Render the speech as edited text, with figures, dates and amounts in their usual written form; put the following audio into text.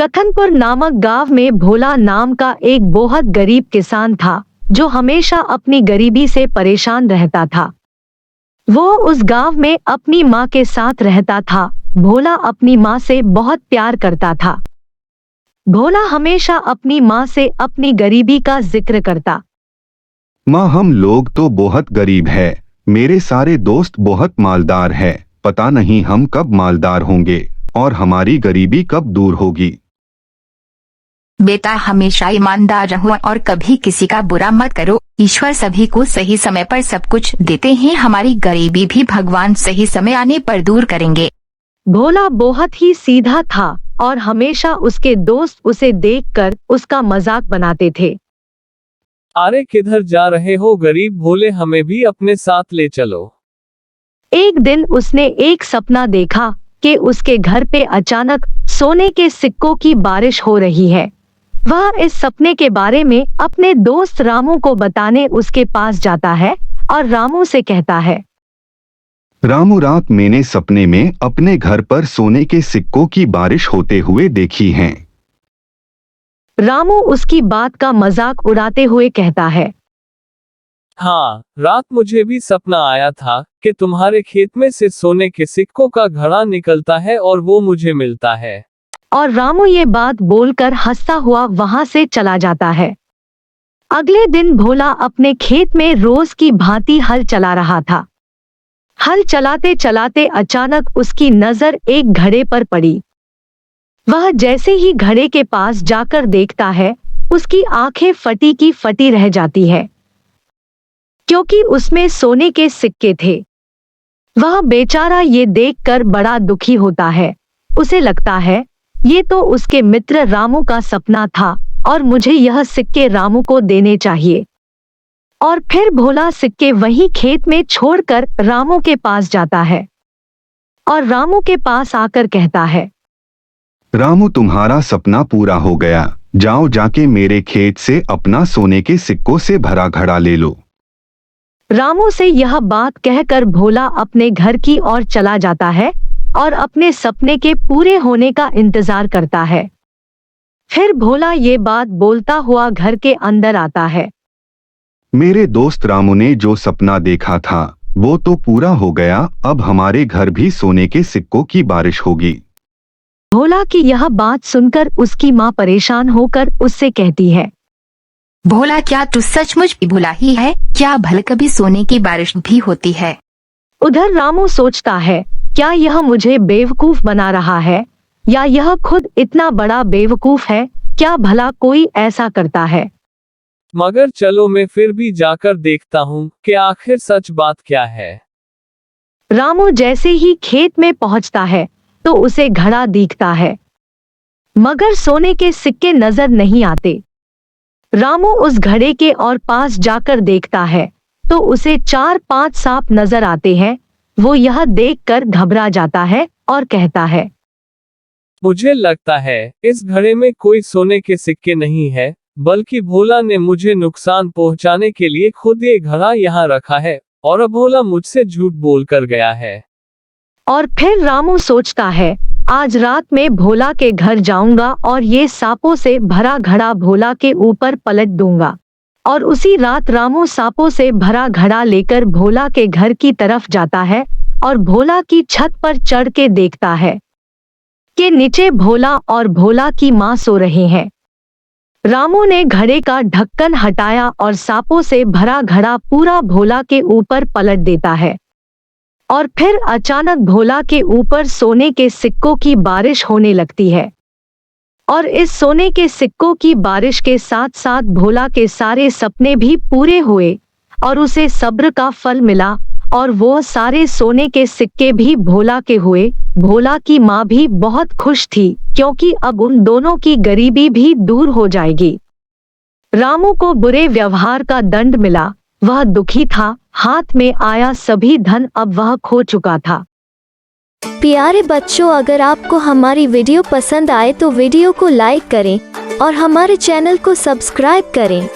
कथनपुर नामक गांव में भोला नाम का एक बहुत गरीब किसान था जो हमेशा अपनी गरीबी से परेशान रहता था। वो उस गांव में अपनी माँ के साथ रहता था। भोला अपनी माँ से बहुत प्यार करता था। भोला हमेशा अपनी माँ से अपनी गरीबी का जिक्र करता। माँ, हम लोग तो बहुत गरीब है। मेरे सारे दोस्त बहुत मालदार है। पता नहीं हम कब मालदार होंगे और हमारी गरीबी कब दूर होगी। बेटा, हमेशा ईमानदार रहो और कभी किसी का बुरा मत करो। ईश्वर सभी को सही समय पर सब कुछ देते हैं। हमारी गरीबी भी भगवान सही समय आने पर दूर करेंगे। भोला बहुत ही सीधा था और हमेशा उसके दोस्त उसे देखकर उसका मजाक बनाते थे। अरे किधर जा रहे हो गरीब भोले, हमें भी अपने साथ ले चलो। एक दिन उसने एक सपना देखा कि उसके घर पे अचानक सोने के सिक्कों की बारिश हो रही है। वह इस सपने के बारे में अपने दोस्त रामू को बताने उसके पास जाता है और रामू से कहता है, रामू, रात मैंने सपने में अपने घर पर सोने के सिक्कों की बारिश होते हुए देखी है। रामू उसकी बात का मजाक उड़ाते हुए कहता है, हाँ, रात मुझे भी सपना आया था कि तुम्हारे खेत में से सोने के सिक्कों का घड़ा निकलता है और वो मुझे मिलता है। और रामू ये बात बोलकर हंसता हुआ वहां से चला जाता है। अगले दिन भोला अपने खेत में रोज की भांति हल चला रहा था। हल चलाते चलाते अचानक उसकी नजर एक घड़े पर पड़ी। वह जैसे ही घड़े के पास जाकर देखता है, उसकी आंखें फटी की फटी रह जाती है, क्योंकि उसमें सोने के सिक्के थे। वह बेचारा ये देखकर बड़ा दुखी होता है। उसे लगता है ये तो उसके मित्र रामू का सपना था और मुझे यह सिक्के रामू को देने चाहिए। और फिर भोला सिक्के वहीं खेत में छोड़कर रामू के पास जाता है और रामू के पास आकर कहता है, रामू, तुम्हारा सपना पूरा हो गया। जाओ, जाके मेरे खेत से अपना सोने के सिक्कों से भरा घड़ा ले लो। रामू से यह बात कहकर भोला अपने घर की ओर चला जाता है और अपने सपने के पूरे होने का इंतजार करता है। फिर भोला ये बात बोलता हुआ घर के अंदर आता है, मेरे दोस्त रामू ने जो सपना देखा था वो तो पूरा हो गया। अब हमारे घर भी सोने के सिक्कों की बारिश होगी। भोला की यह बात सुनकर उसकी माँ परेशान होकर उससे कहती है, भोला, क्या तू सचमुच भोला ही है? क्या भला कभी सोने की बारिश भी होती है? उधर रामू सोचता है, क्या यह मुझे बेवकूफ बना रहा है या यह खुद इतना बड़ा बेवकूफ है? क्या भला कोई ऐसा करता है? मगर चलो, मैं फिर भी जाकर देखता हूँ कि आखिर सच बात क्या है। रामू जैसे ही खेत में पहुंचता है तो उसे घड़ा दिखता है, मगर सोने के सिक्के नजर नहीं आते। रामू उस घड़े के और पास जाकर देखता है तो उसे 4-5 सांप नजर आते हैं। वो यह देखकर घबरा जाता है और कहता है, मुझे लगता है इस घड़े में कोई सोने के सिक्के नहीं है, बल्कि भोला ने मुझे नुकसान पहुंचाने के लिए खुद ये घड़ा यहाँ रखा है और अब भोला मुझसे झूठ बोलकर गया है। और फिर रामू सोचता है, आज रात में भोला के घर जाऊंगा और ये सांपों से भरा घड़ा भोला के ऊपर पलट दूंगा। और उसी रात रामू सांपों से भरा घड़ा लेकर भोला के घर की तरफ जाता है और भोला की छत पर चढ़ के देखता है कि नीचे भोला और भोला की माँ सो रहे हैं। रामू ने घड़े का ढक्कन हटाया और सांपों से भरा घड़ा पूरा भोला के ऊपर पलट देता है और फिर अचानक भोला के ऊपर सोने के सिक्कों की बारिश होने लगती है। और इस सोने के सिक्कों की बारिश के साथ साथ भोला के सारे सपने भी पूरे हुए और उसे सब्र का फल मिला और वो सारे सोने के सिक्के भी भोला के हुए। भोला की माँ भी बहुत खुश थी क्योंकि अब उन दोनों की गरीबी भी दूर हो जाएगी। रामू को बुरे व्यवहार का दंड मिला। वह दुखी था, हाथ में आया सभी धन अब वह खो चुका था। प्यारे बच्चों, अगर आपको हमारी वीडियो पसंद आए तो वीडियो को लाइक करें और हमारे चैनल को सब्सक्राइब करें।